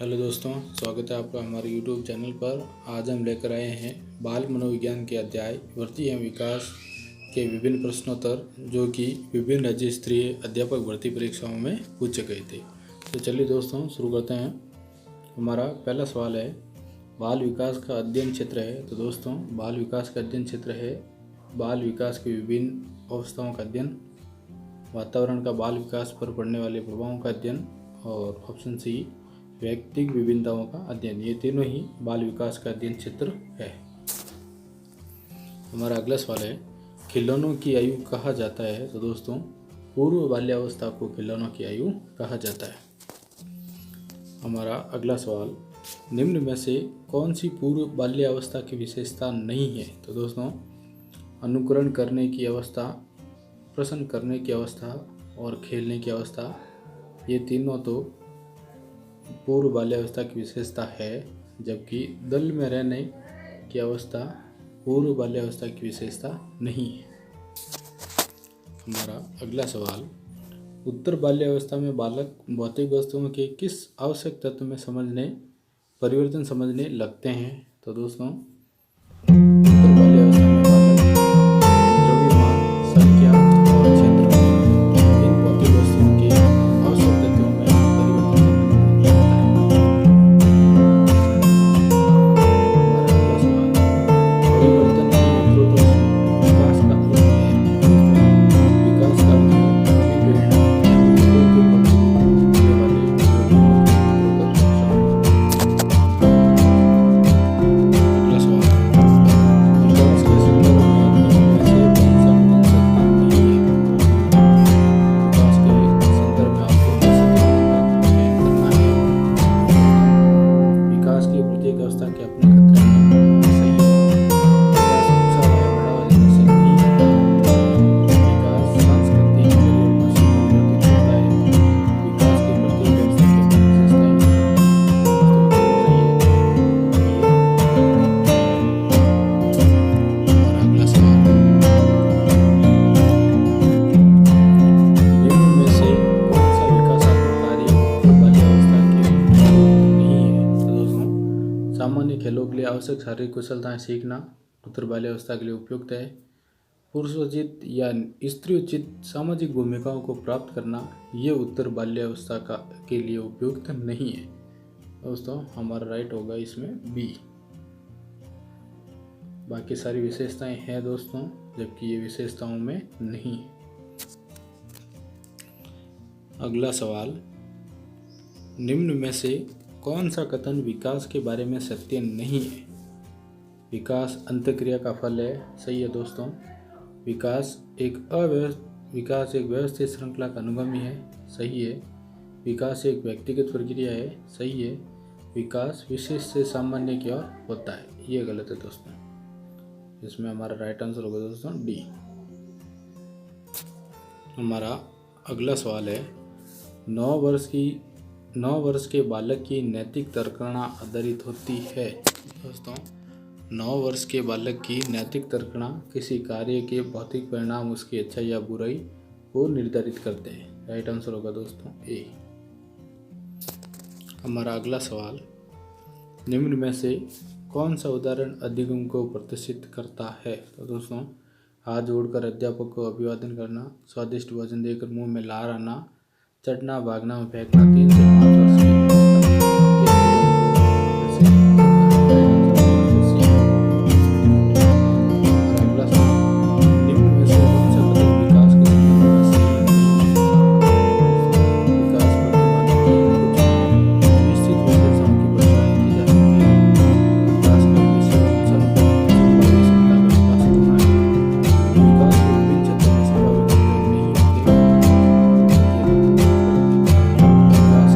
Hello दोस्तों, स्वागत है आपका हमारे YouTube चैनल पर। आज हम लेकर आए हैं बाल मनोविज्ञान के अध्याय वृद्धि एवं विकास के विभिन्न प्रश्नोत्तर, जो कि विभिन्न राज्य स्तरीय अध्यापक भर्ती परीक्षाओं में पूछे गए थे। तो चलिए दोस्तों शुरू करते हैं। हमारा पहला सवाल है, बाल विकास का अध्ययन क्षेत्र है। तो दोस्तों बाल विकास का अध्ययन क्षेत्र है बाल विकास की विभिन्न अवस्थाओं का अध्ययन, वातावरण का बाल विकास पर पड़ने वाले प्रभावों का अध्ययन, और ऑप्शन सी व्यक्तिगत विभिन्नताओं का अध्ययन। ये तीनों ही बाल विकास का अध्ययन क्षेत्र है। हमारा अगला सवाल है, खिलौनों की आयु कहा जाता है। तो दोस्तों पूर्व बाल्यावस्था को खिलौनों की आयु कहा जाता है। हमारा अगला सवाल, निम्न में से कौन सी पूर्व बाल्यावस्था की विशेषता नहीं है। तो दोस्तों अनुकरण करने की अवस्था, प्रश्न करने की अवस्था और खेलने की अवस्था, ये तीनों तो पूर्व बाल्यावस्था की विशेषता है, जबकि दल में रहने की अवस्था पूर्व बाल्यावस्था की विशेषता नहीं है। हमारा अगला सवाल, उत्तर बाल्यावस्था में बालक भौतिक वस्तुओं के किस आवश्यक तत्व में परिवर्तन समझने लगते हैं। तो दोस्तों उत्तर बाल्यावस्था में बालक द्रव्यमान, संख्या और क्षेत्र, इन भौतिक वस्तुओं के आवश्यक तत्वों में परिवर्तन समझने लगता है। हमारा अगला सवाल, परिवर्तन की उत्तरोत्तर विकास का अर्थ है। विकास का अर्थ है अभिप्रेरणा यानी लोगों के प्रति होने वाले परिवर्तनों की उत्तरोत्तर क्षमता। अगला सवाल, विकास के संदर्भ में निम्न में से कौन सा कथन सत्य नहीं है। विकास के संदर्भ में आपको कैसे करना है। विकास की प्रत्येक अवस्था के अपने खतरे हैं, सही है। विकास उत्साह या बढ़ावा देने से नहीं होता। विकास सांस्कृतिक परिवर्तन से परिवर्तित होता है। विकास की प्रत्येक अवस्था की अपनी विशेषताएं हैं, सही है। हमारा अगला सवाल, निम्न में से कौन सा विकासात्मक कार्य उत्तर बाल्यावस्था के उपयुक्त नहीं है। तो दोस्तों सामान्य खेलों के लिए आवश्यक शारीरिक कुशलताएं सीखना उत्तर बाल्यावस्था के लिए उपयुक्त है। पुरुषोचित या स्त्रीउचित सामाजिक भूमिकाओं को प्राप्त करना, ये उत्तर बाल्यावस्था के लिए उपयुक्त नहीं है। दोस्तों हमारा राइट होगा इसमें बी। बाकी सारी विशेषताएं हैं दोस्तों, जबकि ये विशेषताओं में नहीं है। अगला सवाल, निम्न में से कौन सा कथन विकास के बारे में सत्य नहीं है। विकास अंतःक्रिया का फल है, सही है दोस्तों। विकास एक व्यवस्थित श्रृंखला का अनुगामी है, सही है। विकास एक व्यक्तिगत प्रक्रिया है, सही है। विकास विशेष से सामान्य की ओर होता है, ये गलत है दोस्तों। इसमें हमारा राइट आंसर होगा दोस्तों डी। हमारा अगला सवाल है, 9 वर्ष के बालक की नैतिक तर्कणा आधारित होती है। दोस्तों 9 वर्ष के बालक की नैतिक तर्कणा किसी कार्य के भौतिक परिणाम, उसकी अच्छाई या बुराई को निर्धारित करते हैं। राइट आंसर होगा दोस्तों ए। हमारा अगला सवाल, निम्न में से कौन सा उदाहरण अधिगम को प्रदर्शित करता है। तो दोस्तों हाथ जोड़कर अध्यापक को अभिवादन करना, स्वादिष्ट भोजन देकर मुंह में लार आना, चटना, भागना और फेंकना 3 से 5 वर्ष की अवस्था के अधिगम को प्रदर्शित करता है। हमारा अगला सवाल, निम्न में से कौन सा कथन विकास के संदर्भ में सही नहीं है। विकास वर्तमान की कुछ निश्चित विशेषताओं की पहचान की जा सकती है। विकास का उद्देश्य संभाव्य क्षमता का विकास करना है। विकास के विभिन्न क्षेत्रों में संभावित नहीं होते। विकास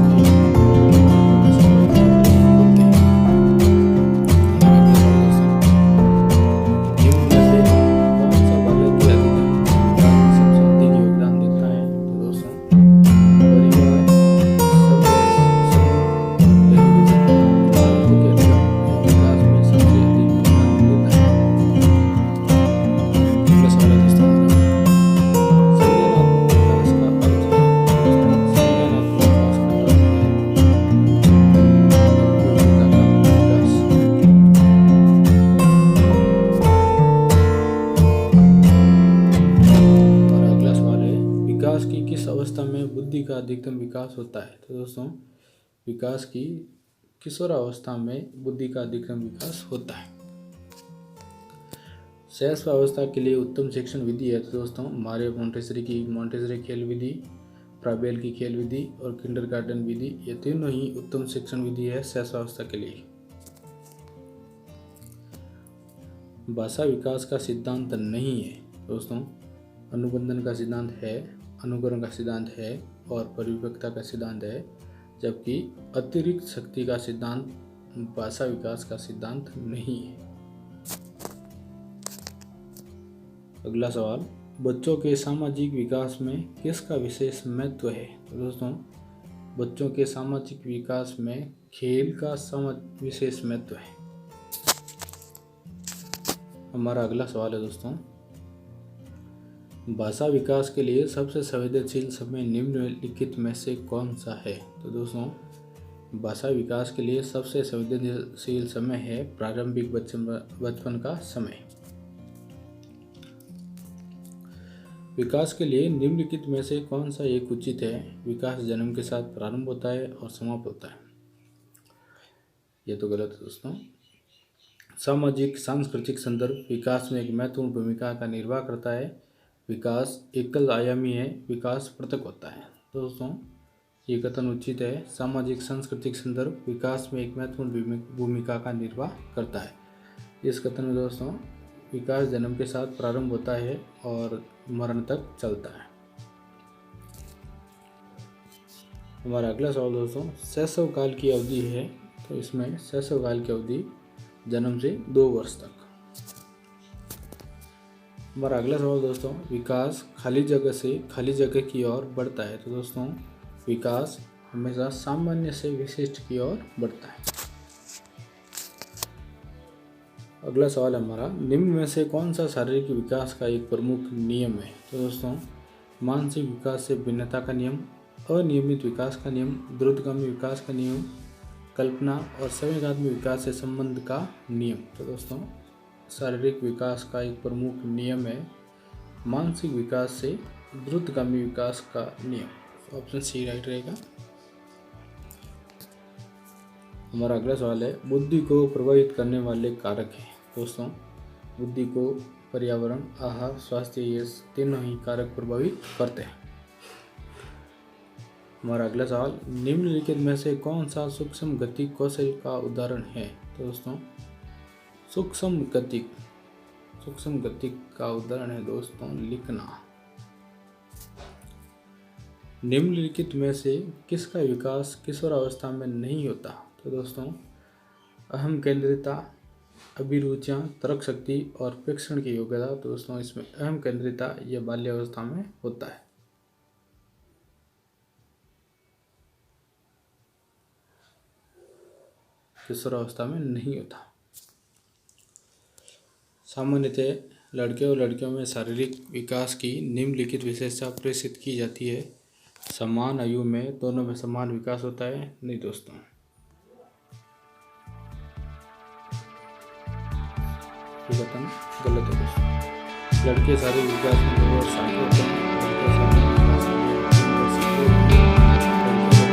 विकास होता है? तो दोस्तों विकास की किशोरावस्था में बुद्धि का अधिकतम विकास होता है। शैशवावस्था के लिए उत्तम शिक्षण विधि है। तो दोस्तों मारियो मोंटेसरी की मोंटेसरी खेल विधि, प्राबेल की खेल विधि और किंडरगार्टन विधि, ये तीनों ही उत्तम शिक्षण विधि है शैशवावस्था के लिए। भाषा विकास का सिद्धांत नहीं है। दोस्तों अनुबंधन का सिद्धांत है, अनुकरण का सिद्धांत है और परिपक्वता का सिद्धांत है, जबकि अतिरिक्त शक्ति का सिद्धांत भाषा विकास का सिद्धांत नहीं है। अगला सवाल, बच्चों के सामाजिक विकास में किसका विशेष महत्व है? तो दोस्तों बच्चों के सामाजिक विकास में खेल का विशेष महत्व है। हमारा अगला सवाल है दोस्तों, भाषा विकास के लिए सबसे संवेदनशील समय निम्नलिखित में से कौन सा है? तो दोस्तों भाषा विकास के लिए सबसे संवेदनशील समय है प्रारंभिक बचपन का समय। विकास के लिए निम्नलिखित में से कौन सा एक उचित है? विकास जन्म के साथ प्रारंभ होता है और समाप्त होता है। ये तो गलत है दोस्तों। सामाजिक सांस्कृतिक संदर्भ विकास में एक महत्वपूर्ण भूमिका का निर्वाह करता है। विकास एकल आयामी है, विकास पृथक होता है। दोस्तों ये कथन उचित है। सामाजिक सांस्कृतिक संदर्भ विकास में एक महत्वपूर्ण भूमिका का निर्वाह करता है। इस कथन में दोस्तों विकास जन्म के साथ प्रारंभ होता है और मरण तक चलता है। हमारा अगला सवाल दोस्तों, शैशव काल की अवधि है। तो इसमें शैशव काल की अवधि जन्म से 2 वर्ष तक। हमारा अगला सवाल दोस्तों, विकास खाली जगह से खाली जगह की ओर बढ़ता है। तो दोस्तों विकास हमेशा सामान्य से विशिष्ट की ओर बढ़ता है। अगला सवाल हमारा, निम्न में से कौन सा शारीरिक विकास का एक प्रमुख नियम है? तो दोस्तों मानसिक विकास से भिन्नता का नियम, अनियमित विकास का नियम, द्रुतगामी विकास का नियम, कल्पना और संवेगात्मक विकास से संबंध का नियम। तो दोस्तों शारीरिक विकास का एक प्रमुख नियम है मानसिक विकास से द्रुतगामी विकास का नियम। ऑप्शन सी राइट रहेगा। हमारा अगला सवाल है, बुद्धि को प्रभावित करने वाले कारक हैं। दोस्तों बुद्धि को पर्यावरण, आहार, स्वास्थ्य, ये तीनों ही कारक प्रभावित करते हैं। हमारा अगला सवाल, निम्नलिखित में से कौन सा सूक्ष्म गति कौशल का उदाहरण है? तो दोस्तों सूक्ष्म गति का उदाहरण है दोस्तों लिखना। निम्नलिखित में से किसका विकास किशोरावस्था में नहीं होता? तो दोस्तों अहम केंद्रिता, अभिरुचियाँ, तर्क शक्ति और प्रेक्षण की योग्यता। तो दोस्तों इसमें अहम केंद्रिता यह बाल्यावस्था में होता है। किशोरावस्था में नहीं होता। सामान्यतः लड़के और लड़कियों में शारीरिक विकास की निम्नलिखित विशेषता प्रेषित की जाती है। समान आयु में दोनों में समान विकास होता है। नहीं दोस्तों, ये कथन गलत है दोस्तों। लड़के शारीरिक विकास में 2 वर्ष आगे होते हैं, लड़के शारीरिक विकास में 3 वर्ष आगे होते हैं।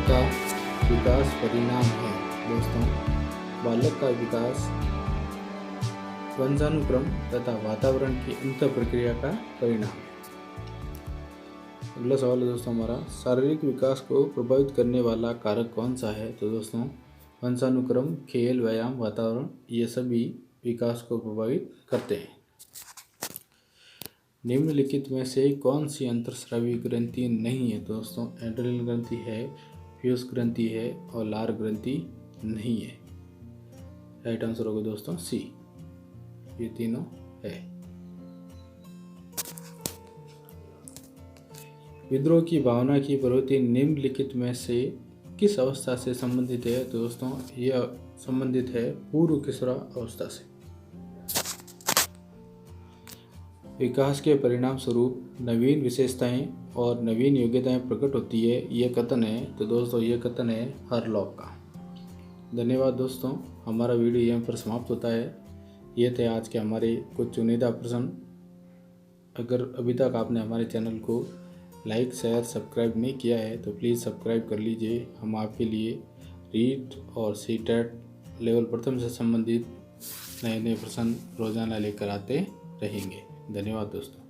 का विकास परिणाम है। दोस्तों, बालक का विकास वंशानुक्रम तथा वातावरण की अंतर प्रक्रिया का परिणाम है। अगला सवाल है दोस्तों हमारा, शारीरिक विकास को प्रभावित करने वाला कारक कौन सा है? तो दोस्तों, वंशानुक्रम, खेल, व्यायाम, वातावरण, ये सभी विकास को प्रभावित करते हैं। निम्नलिखित में से कौन सी अंतर्स्रावी ग्रंथि नहीं है? दोस्तों, एड्रिनल ग्रंथि है, फ्यूस ग्रंथि है और लार ग्रंथि नहीं है। राइट आंसर होगा दोस्तों सी, ये तीनों है। विद्रोह की भावना की प्रवृत्ति निम्नलिखित में से किस अवस्था से संबंधित है? तो दोस्तों, यह संबंधित है पूर्व किशोर अवस्था से। विकास के परिणाम स्वरूप नवीन विशेषताएं और नवीन योग्यताएं प्रकट होती है, यह कथन है। तो दोस्तों, यह कथन है हरलॉक का। धन्यवाद दोस्तों, हमारा वीडियो यहाँ पर समाप्त होता है। ये थे आज के हमारे कुछ चुनिंदा प्रश्न। अगर अभी तक आपने हमारे चैनल को लाइक, शेयर, सब्सक्राइब नहीं किया है तो प्लीज़ सब्सक्राइब कर लीजिए। हम आपके लिए रीट और सीटेट लेवल प्रथम से संबंधित नए नए प्रश्न रोजाना लेकर आते रहेंगे। धन्यवाद दोस्तों।